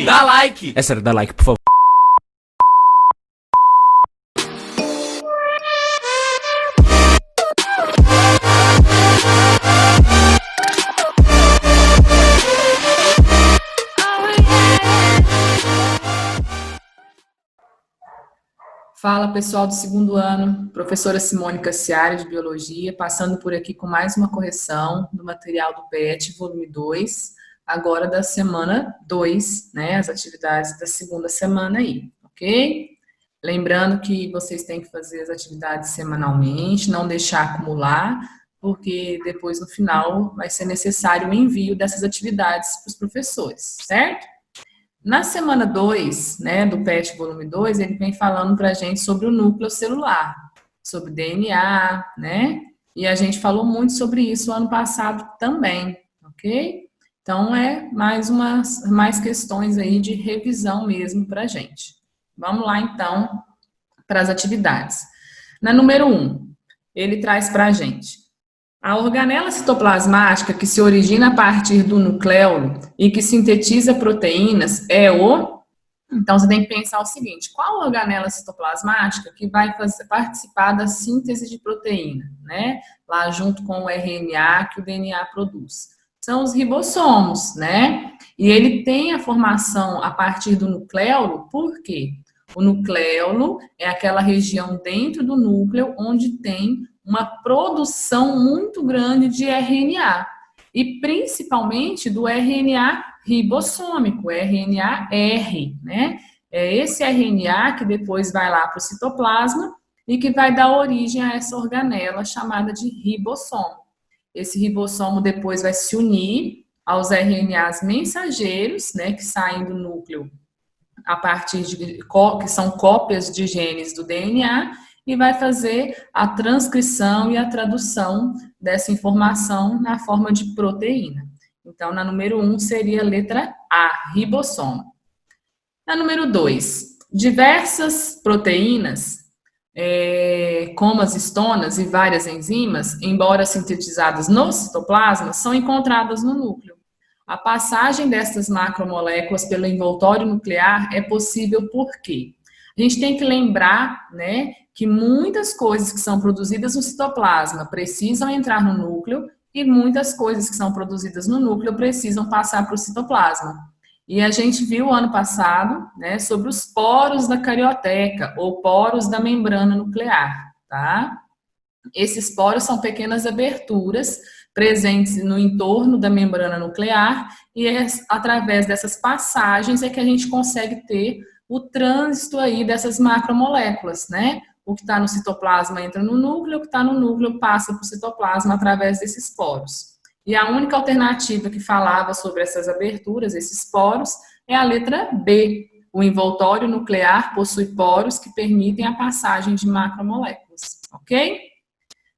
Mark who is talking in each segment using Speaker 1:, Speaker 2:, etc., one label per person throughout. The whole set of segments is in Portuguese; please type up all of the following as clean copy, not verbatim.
Speaker 1: Dá like!
Speaker 2: É sério, dá like, por favor.
Speaker 3: Fala pessoal do segundo ano, professora Simone Cassiari de Biologia, passando por aqui com mais uma correção do material do PET, volume 2, agora da semana 2, né, as atividades da segunda semana aí, ok? Lembrando que vocês têm que fazer as atividades semanalmente, não deixar acumular, porque depois no final vai ser necessário o envio dessas atividades para os professores, certo? Na semana 2, né, do PET volume 2, ele vem falando para a gente sobre o núcleo celular, sobre DNA, né? E a gente falou muito sobre isso ano passado também, ok? Então, mais questões aí de revisão mesmo para a gente. Vamos lá, então, para as atividades. Na número 1, ele traz para a gente: a organela citoplasmática que se origina a partir do nucleolo e que sintetiza proteínas é o... Então, você tem que pensar o seguinte: qual organela citoplasmática que vai participar da síntese de proteína, né? Lá junto com o RNA que o DNA produz. São os ribossomos, né? E ele tem a formação a partir do nucleolo, por quê? O nucleolo é aquela região dentro do núcleo onde tem uma produção muito grande de RNA, e principalmente do RNA ribossômico, RNA-R, né? É esse RNA que depois vai lá para o citoplasma e que vai dar origem a essa organela chamada de ribossomo. Esse ribossomo depois vai se unir aos RNAs mensageiros, né, que saem do núcleo a partir de que são cópias de genes do DNA, e vai fazer a transcrição e a tradução dessa informação na forma de proteína. Então, na número 1 seria a letra A, ribossomo. Na número 2, diversas proteínas, como as histonas e várias enzimas, embora sintetizadas no citoplasma, são encontradas no núcleo. A passagem dessas macromoléculas pelo envoltório nuclear é possível porque a gente tem que lembrar, né, que muitas coisas que são produzidas no citoplasma precisam entrar no núcleo e muitas coisas que são produzidas no núcleo precisam passar para o citoplasma. E a gente viu ano passado, né, sobre os poros da carioteca ou poros da membrana nuclear, tá? Esses poros são pequenas aberturas presentes no entorno da membrana nuclear, e através dessas passagens é que a gente consegue ter o trânsito aí dessas macromoléculas, né? O que está no citoplasma entra no núcleo, o que está no núcleo passa para o citoplasma através desses poros. E a única alternativa que falava sobre essas aberturas, esses poros, é a letra B. O envoltório nuclear possui poros que permitem a passagem de macromoléculas, ok?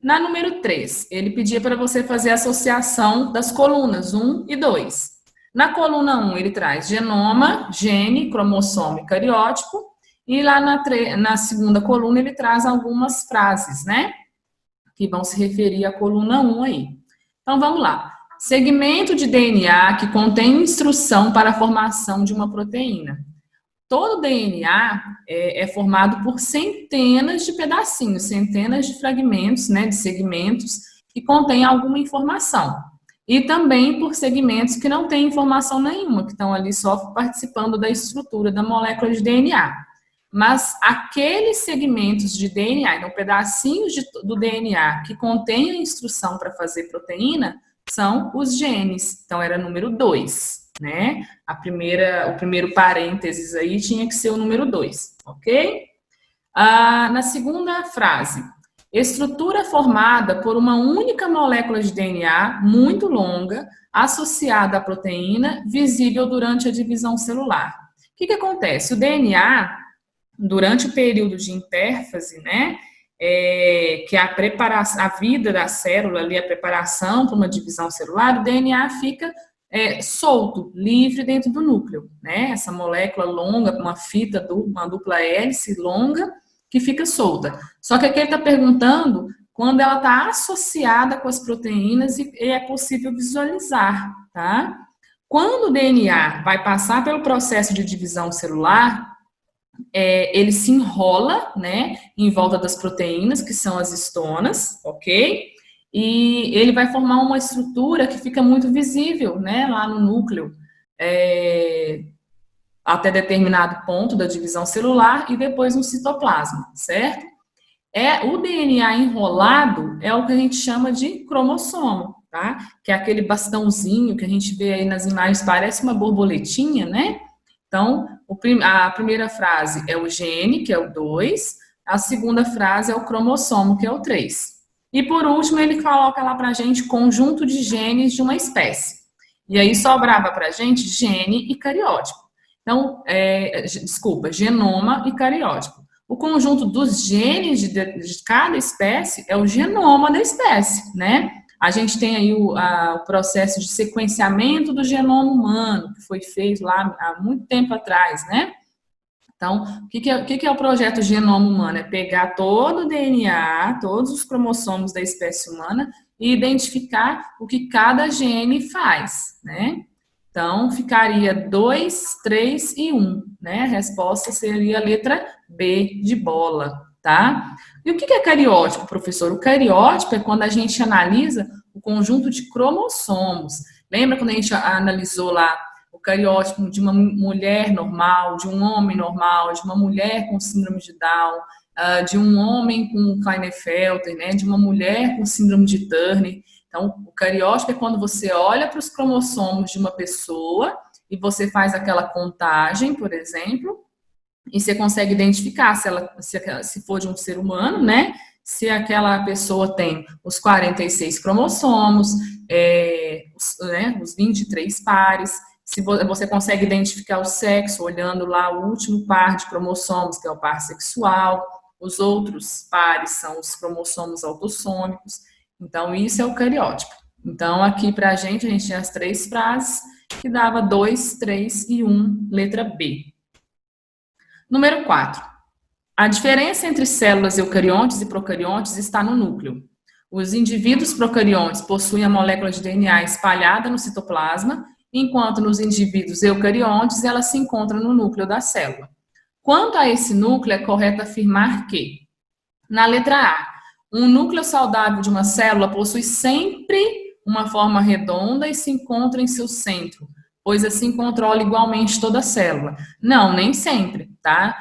Speaker 3: Na número 3, ele pedia para você fazer a associação das colunas 1 e 2. Na coluna 1, ele traz genoma, gene, cromossomo e cariótipo. E lá na segunda coluna, ele traz algumas frases, né? Que vão se referir à coluna 1 aí. Então, vamos lá. Segmento de DNA que contém instrução para a formação de uma proteína. Todo DNA é formado por centenas de pedacinhos, centenas de fragmentos, né, de segmentos que contêm alguma informação. E também por segmentos que não têm informação nenhuma, que estão ali só participando da estrutura da molécula de DNA. Mas aqueles segmentos de DNA, então pedacinhos do DNA que contêm a instrução para fazer proteína, são os genes. Então, era número 2. Né? O primeiro parênteses aí tinha que ser o número 2, ok? Na segunda frase, estrutura formada por uma única molécula de DNA muito longa, associada à proteína, visível durante a divisão celular. O que acontece? O DNA, durante o período de intérfase, né, que é a preparação, a vida da célula ali, a preparação para uma divisão celular, o DNA fica solto, livre dentro do núcleo, né? Essa molécula longa, uma fita, uma dupla hélice longa, que fica solta. Só que aqui ele está perguntando quando ela está associada com as proteínas e é possível visualizar, tá? Quando o DNA vai passar pelo processo de divisão celular, ele se enrola, né, em volta das proteínas, que são as histonas, ok? E ele vai formar uma estrutura que fica muito visível, né, lá no núcleo, até determinado ponto da divisão celular e depois no citoplasma, certo? O DNA enrolado é o que a gente chama de cromossomo, tá? Que é aquele bastãozinho que a gente vê aí nas imagens, parece uma borboletinha, né? Então, a primeira frase é o gene, que é o 2, a segunda frase é o cromossomo, que é o 3. E por último, ele coloca lá pra gente conjunto de genes de uma espécie. E aí sobrava pra gente gene e cariótipo. Então, genoma e cariótipo. O conjunto dos genes de cada espécie é o genoma da espécie, né? A gente tem aí o processo de sequenciamento do genoma humano, que foi feito lá há muito tempo atrás, né? Então, o que é o projeto Genoma Humano? É pegar todo o DNA, todos os cromossomos da espécie humana e identificar o que cada gene faz, né? Então, ficaria 2, 3 e 1, né? A resposta seria a letra B de bola, tá? E o que é cariótipo, professor? O cariótipo é quando a gente analisa o conjunto de cromossomos. Lembra quando a gente analisou lá o cariótipo de uma mulher normal, de um homem normal, de uma mulher com síndrome de Down, de um homem com Klinefelter, né? De uma mulher com síndrome de Turner. Então, o cariótipo é quando você olha para os cromossomos de uma pessoa e você faz aquela contagem, por exemplo, e você consegue identificar se for de um ser humano, né? Se aquela pessoa tem os 46 cromossomos, os 23 pares, se você consegue identificar o sexo olhando lá o último par de cromossomos, que é o par sexual, os outros pares são os cromossomos autossômicos. Então, isso é o cariótipo. Então, aqui pra gente, a gente tinha as 3 frases, que dava 2, 3 e 1, letra B. Número 4. A diferença entre células eucariontes e procariontes está no núcleo. Os indivíduos procariontes possuem a molécula de DNA espalhada no citoplasma, enquanto nos indivíduos eucariontes ela se encontra no núcleo da célula. Quanto a esse núcleo, é correto afirmar que, na letra A, um núcleo saudável de uma célula possui sempre uma forma redonda e se encontra em seu centro, pois assim controla igualmente toda a célula. Não, nem sempre, tá?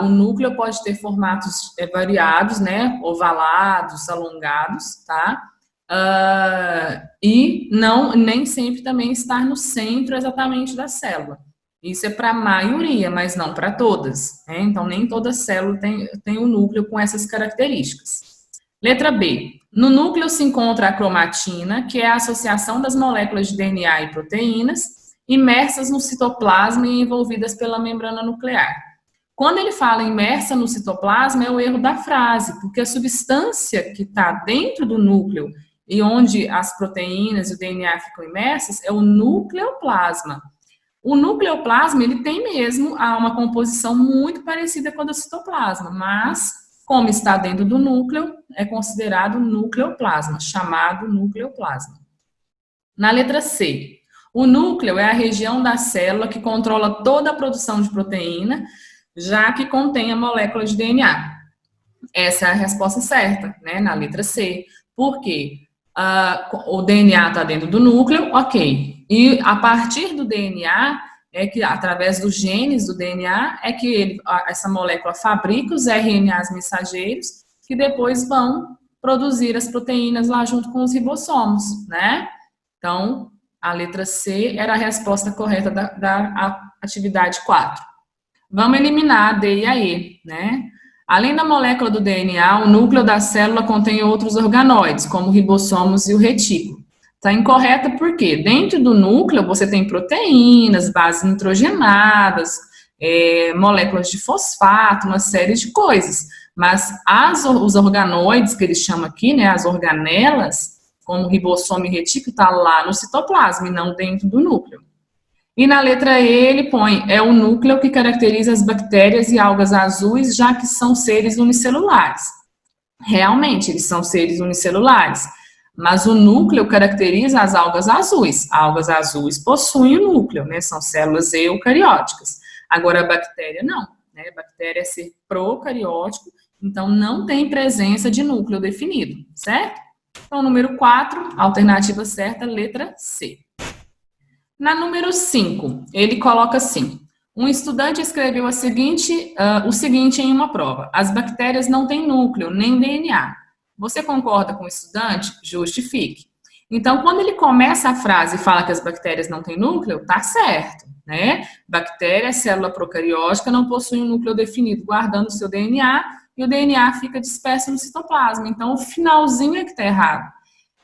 Speaker 3: O núcleo pode ter formatos variados, né? Ovalados, alongados, tá? E nem sempre também estar no centro exatamente da célula. Isso é para a maioria, mas não para todas, né? Então, nem toda célula tem um núcleo com essas características. Letra B. No núcleo se encontra a cromatina, que é a associação das moléculas de DNA e proteínas, imersas no citoplasma e envolvidas pela membrana nuclear. Quando ele fala imersa no citoplasma, é o erro da frase, porque a substância que está dentro do núcleo e onde as proteínas e o DNA ficam imersas é o nucleoplasma. O nucleoplasma, ele tem mesmo uma composição muito parecida com a do citoplasma, mas, como está dentro do núcleo, é considerado nucleoplasma, chamado nucleoplasma. Na letra C, o núcleo é a região da célula que controla toda a produção de proteína, já que contém a molécula de DNA. Essa é a resposta certa, né, na letra C. Por quê? O DNA está dentro do núcleo, ok. E a partir do DNA, através dos genes do DNA, essa molécula fabrica os RNAs mensageiros, que depois vão produzir as proteínas lá junto com os ribossomos, né? Então, a letra C era a resposta correta da atividade 4. Vamos eliminar a D e a E, né? Além da molécula do DNA, o núcleo da célula contém outros organoides, como ribossomos e o retículo. Está incorreta porque dentro do núcleo você tem proteínas, bases nitrogenadas, moléculas de fosfato, uma série de coisas. Mas os organoides, que eles chamam aqui, né, as organelas, como ribossomo e retículo, está lá no citoplasma e não dentro do núcleo. E na letra E ele põe, é o núcleo que caracteriza as bactérias e algas azuis, já que são seres unicelulares. Realmente, eles são seres unicelulares, Mas o núcleo caracteriza as algas azuis. Algas azuis possuem o núcleo, né? São células eucarióticas. Agora, a bactéria não, né? A bactéria é ser procariótico, então não tem presença de núcleo definido, certo? Então, número 4, alternativa certa, letra C. Na número 5, ele coloca assim: um estudante escreveu o seguinte em uma prova: as bactérias não têm núcleo, nem DNA. Você concorda com o estudante? Justifique. Então, quando ele começa a frase e fala que as bactérias não têm núcleo, tá certo, né? Bactéria, célula procariótica, não possui um núcleo definido, guardando o seu DNA, e o DNA fica disperso no citoplasma. Então, o finalzinho é que está errado.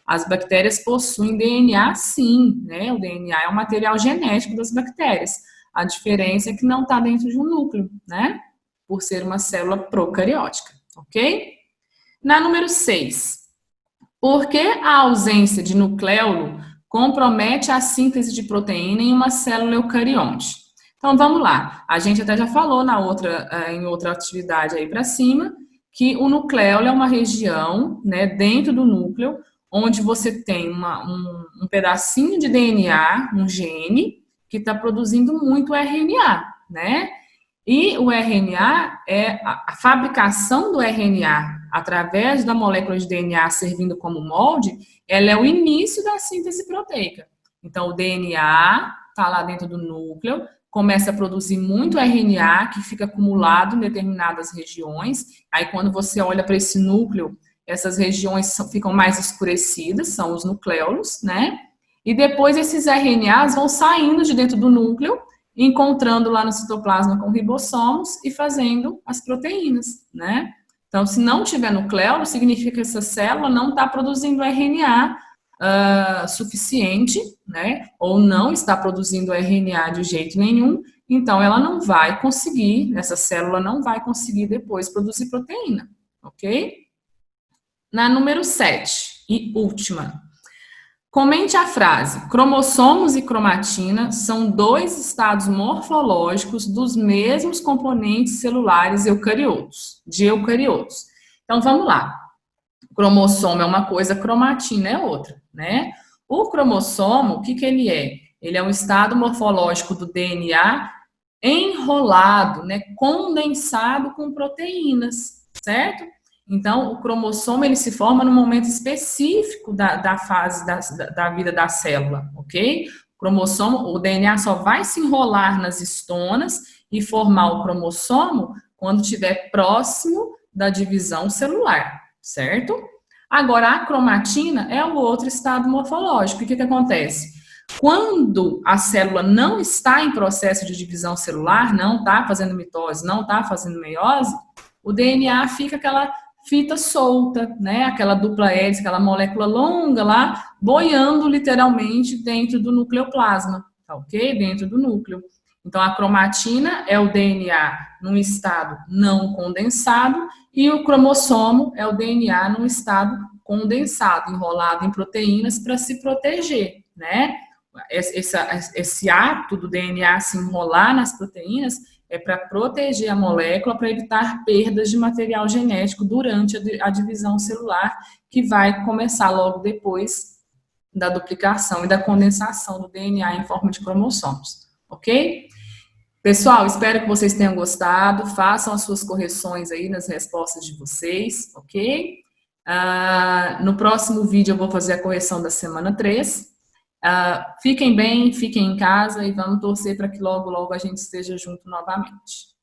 Speaker 3: As bactérias possuem DNA, sim, né? O DNA é o material genético das bactérias. A diferença é que não está dentro de um núcleo, né? Por ser uma célula procariótica, ok? Na número 6, por que a ausência de nucleolo compromete a síntese de proteína em uma célula eucarionte? Então, vamos lá. A gente até já falou em outra atividade aí para cima, que o nucleolo é uma região, né, dentro do núcleo, onde você tem um pedacinho de DNA, um gene, que está produzindo muito RNA, né? E o RNA a fabricação do RNA através da molécula de DNA servindo como molde, ela é o início da síntese proteica. Então, o DNA está lá dentro do núcleo, começa a produzir muito RNA que fica acumulado em determinadas regiões. Aí, quando você olha para esse núcleo, essas regiões ficam mais escurecidas, são os nucleolos, né? E depois esses RNAs vão saindo de dentro do núcleo, encontrando lá no citoplasma com ribossomos e fazendo as proteínas, né? Então, se não tiver nucleolo, significa que essa célula não está produzindo RNA suficiente, né? Ou não está produzindo RNA de jeito nenhum, então ela não vai conseguir, essa célula não vai conseguir depois produzir proteína, ok? Na número 7 e última, comente a frase: cromossomos e cromatina são dois estados morfológicos dos mesmos componentes celulares de eucariotos. Então, vamos lá. Cromossomo é uma coisa, cromatina é outra, né? O cromossomo, o que ele é? Ele é um estado morfológico do DNA enrolado, né? Condensado com proteínas, certo? Então, o cromossomo, ele se forma num momento específico da fase da vida da célula, ok? O DNA só vai se enrolar nas histonas e formar o cromossomo quando estiver próximo da divisão celular, certo? Agora, a cromatina é o outro estado morfológico. O que acontece? Quando a célula não está em processo de divisão celular, não está fazendo mitose, não está fazendo meiose, o DNA fica aquela fita solta, né? Aquela dupla hélice, aquela molécula longa lá, boiando literalmente dentro do nucleoplasma, tá ok? Dentro do núcleo. Então, a cromatina é o DNA num estado não condensado e o cromossomo é o DNA num estado condensado, enrolado em proteínas para se proteger, né? Esse ato do DNA se enrolar nas proteínas é para proteger a molécula, para evitar perdas de material genético durante a divisão celular, que vai começar logo depois da duplicação e da condensação do DNA em forma de cromossomos, ok? Pessoal, espero que vocês tenham gostado, façam as suas correções aí nas respostas de vocês, ok? No próximo vídeo eu vou fazer a correção da semana 3. Fiquem bem, fiquem em casa e vamos torcer para que logo, logo a gente esteja junto novamente.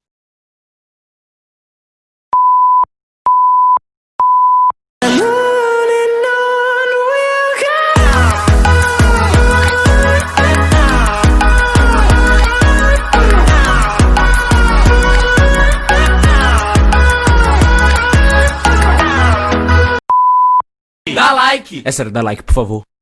Speaker 1: Dá like! É sério, dá like, por favor.